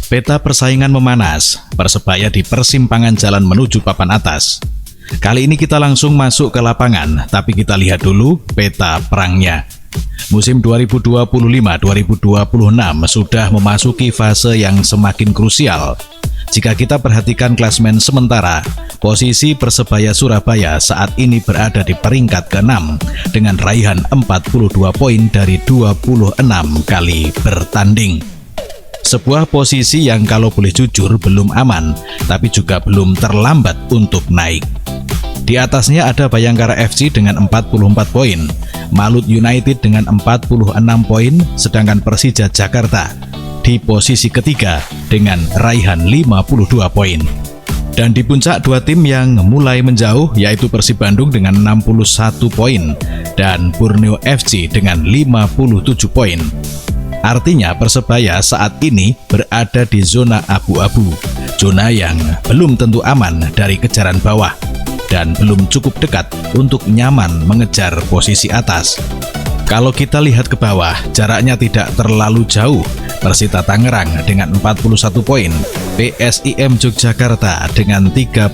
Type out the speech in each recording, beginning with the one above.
Peta persaingan memanas, Persebaya di persimpangan jalan menuju papan atas. Kali ini kita langsung masuk ke lapangan, tapi kita lihat dulu peta perangnya. Musim 2025-2026 sudah memasuki fase yang semakin krusial. Jika kita perhatikan klasemen sementara, posisi Persebaya Surabaya saat ini berada di peringkat ke-6 dengan raihan 42 poin dari 26 kali bertanding. Sebuah posisi yang kalau boleh jujur belum aman, tapi juga belum terlambat untuk naik. Di atasnya ada Bayangkara FC dengan 44 poin, Malut United dengan 46 poin, sedangkan Persija Jakarta di posisi ketiga dengan raihan 52 poin. Dan di puncak dua tim yang mulai menjauh yaitu Persib Bandung dengan 61 poin dan Borneo FC dengan 57 poin. Artinya Persebaya saat ini berada di zona abu-abu, zona yang belum tentu aman dari kejaran bawah dan belum cukup dekat untuk nyaman mengejar posisi atas. Kalau kita lihat ke bawah, jaraknya tidak terlalu jauh. Persita Tangerang dengan 41 poin, PSIM Yogyakarta dengan 38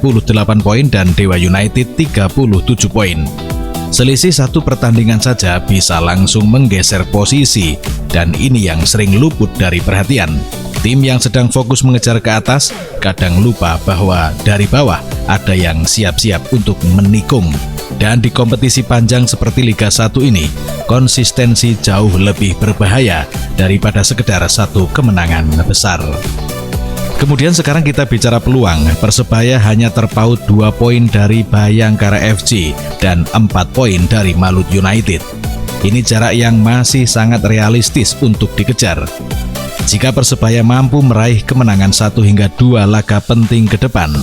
poin dan Dewa United 37 poin. Selisih satu pertandingan saja bisa langsung menggeser posisi, dan ini yang sering luput dari perhatian. Tim yang sedang fokus mengejar ke atas kadang lupa bahwa dari bawah ada yang siap-siap untuk menikung. Dan di kompetisi panjang seperti Liga 1 ini, konsistensi jauh lebih berbahaya daripada sekedar satu kemenangan besar. Kemudian sekarang kita bicara peluang. Persebaya hanya terpaut 2 poin dari Bayangkara FC dan 4 poin dari Malut United. Ini jarak yang masih sangat realistis untuk dikejar. Jika Persebaya mampu meraih kemenangan 1 hingga 2 laga penting ke depan,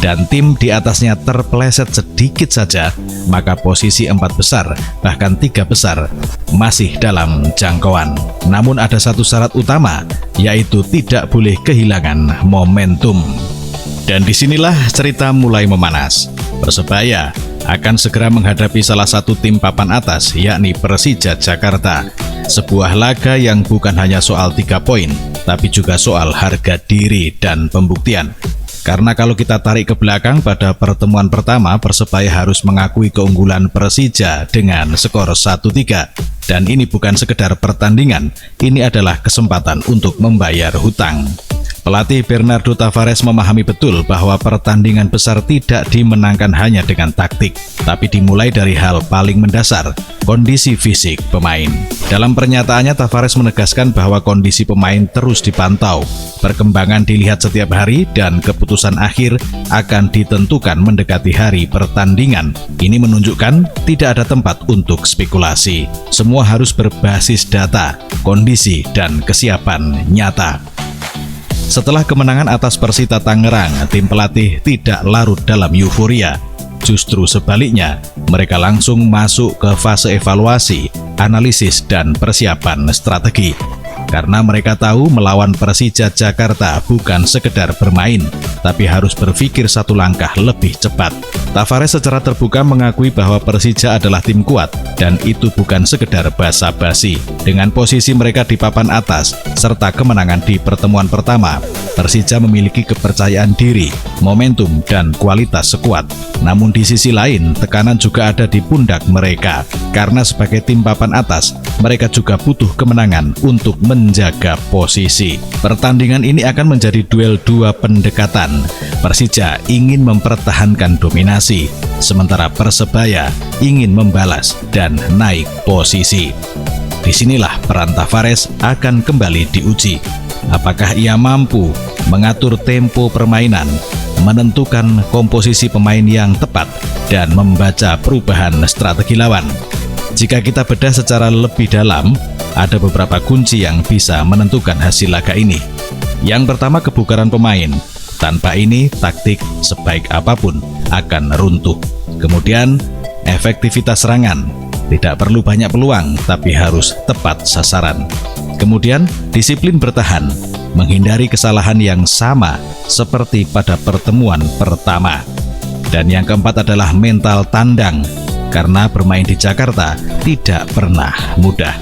dan tim di atasnya terpeleset sedikit saja, maka posisi 4 besar, bahkan 3 besar, masih dalam jangkauan. Namun ada satu syarat utama, yaitu tidak boleh kehilangan momentum. Dan disinilah cerita mulai memanas. Persebaya akan segera menghadapi salah satu tim papan atas, yakni Persija Jakarta. Sebuah laga yang bukan hanya soal 3 poin, tapi juga soal harga diri dan pembuktian. Karena kalau kita tarik ke belakang, pada pertemuan pertama Persebaya harus mengakui keunggulan Persija dengan skor 1-3. Dan ini bukan sekedar pertandingan, ini adalah kesempatan untuk membayar hutang. Pelatih Bernardo Tavares memahami betul bahwa pertandingan besar tidak dimenangkan hanya dengan taktik, tapi dimulai dari hal paling mendasar, kondisi fisik pemain. Dalam pernyataannya, Tavares menegaskan bahwa kondisi pemain terus dipantau, perkembangan dilihat setiap hari, dan keputusan akhir akan ditentukan mendekati hari pertandingan. Ini menunjukkan tidak ada tempat untuk spekulasi. Semua harus berbasis data, kondisi, dan kesiapan nyata. Setelah kemenangan atas Persita Tangerang, tim pelatih tidak larut dalam euforia. Justru sebaliknya, mereka langsung masuk ke fase evaluasi, analisis, dan persiapan strategi. Karena mereka tahu melawan Persija Jakarta bukan sekedar bermain, tapi harus berpikir satu langkah lebih cepat. Tavares secara terbuka mengakui bahwa Persija adalah tim kuat, dan itu bukan sekedar basa-basi. Dengan posisi mereka di papan atas, serta kemenangan di pertemuan pertama, Persija memiliki kepercayaan diri, momentum, dan kualitas sekuat. Namun di sisi lain, tekanan juga ada di pundak mereka, karena sebagai tim papan atas, mereka juga butuh kemenangan untuk menjaga posisi. Pertandingan ini akan menjadi duel dua pendekatan. Persija ingin mempertahankan dominasi, sementara Persebaya ingin membalas dan naik posisi. Disinilah peran Tavares akan kembali diuji. Apakah ia mampu mengatur tempo permainan, menentukan komposisi pemain yang tepat, dan membaca perubahan strategi lawan? Jika kita bedah secara lebih dalam, ada beberapa kunci yang bisa menentukan hasil laga ini. Yang pertama, kebugaran pemain. Tanpa ini, taktik sebaik apapun akan runtuh. Kemudian, efektivitas serangan. Tidak perlu banyak peluang, tapi harus tepat sasaran. Kemudian, disiplin bertahan, menghindari kesalahan yang sama seperti pada pertemuan pertama. Dan yang keempat adalah mental tandang, karena bermain di Jakarta tidak pernah mudah.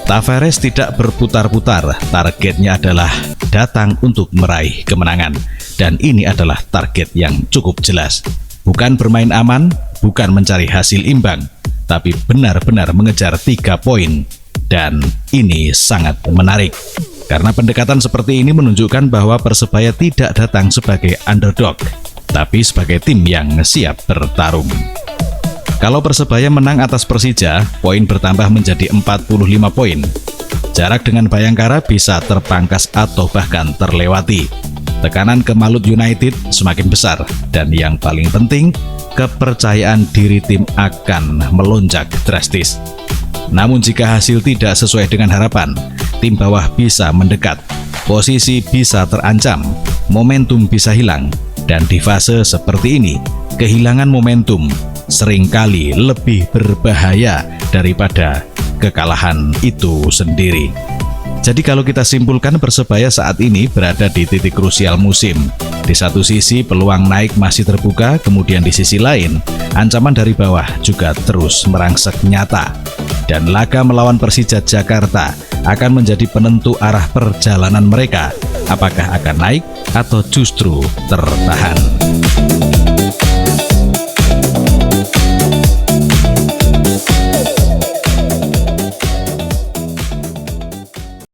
Tavares tidak berputar-putar, targetnya adalah datang untuk meraih kemenangan. Dan ini adalah target yang cukup jelas. Bukan bermain aman, bukan mencari hasil imbang, tapi benar-benar mengejar 3 poin. Dan ini sangat menarik. Karena pendekatan seperti ini menunjukkan bahwa Persebaya tidak datang sebagai underdog, tapi sebagai tim yang siap bertarung. Kalau Persebaya menang atas Persija, poin bertambah menjadi 45 poin. Jarak dengan Bayangkara bisa terpangkas atau bahkan terlewati. Tekanan ke Malut United semakin besar, dan yang paling penting, kepercayaan diri tim akan melonjak drastis. Namun jika hasil tidak sesuai dengan harapan, tim bawah bisa mendekat, posisi bisa terancam, momentum bisa hilang, dan di fase seperti ini, kehilangan momentum seringkali lebih berbahaya daripada kekalahan itu sendiri. Jadi kalau kita simpulkan, Persebaya saat ini berada di titik krusial musim. Di satu sisi peluang naik masih terbuka, kemudian di sisi lain ancaman dari bawah juga terus merangsek nyata. Dan laga melawan Persija Jakarta akan menjadi penentu arah perjalanan mereka, apakah akan naik atau justru tertahan.